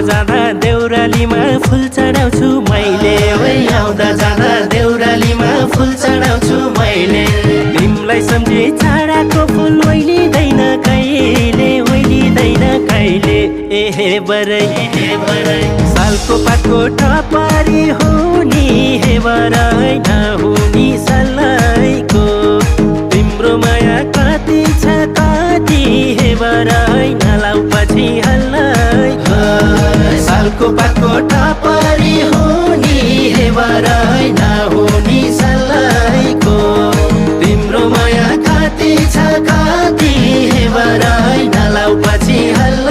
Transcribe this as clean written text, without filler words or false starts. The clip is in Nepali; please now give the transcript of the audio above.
जाँदा देउरालीमा फुल चढाउँछु मैले ओइ आउँदा जाँदा देउरालीमा फुल चढाउँछु मैले तिमीलाई सम्झी छाडाको फुल ओइलिँदैन कहिले ओइलिँदैन कहिले एहे बरै सालको पातको टपरी हुनी हे बरै नहुनी सल्लाइको तिम्रो माया कति छ कति हे बरै नलाउ पछि हल्लाइको सालको पातको टपरी हुनी हे बरै नहुनी सल्लाइको तिम्रो माया कति छ कति हे बरै नलाउ पछि हल्लाइको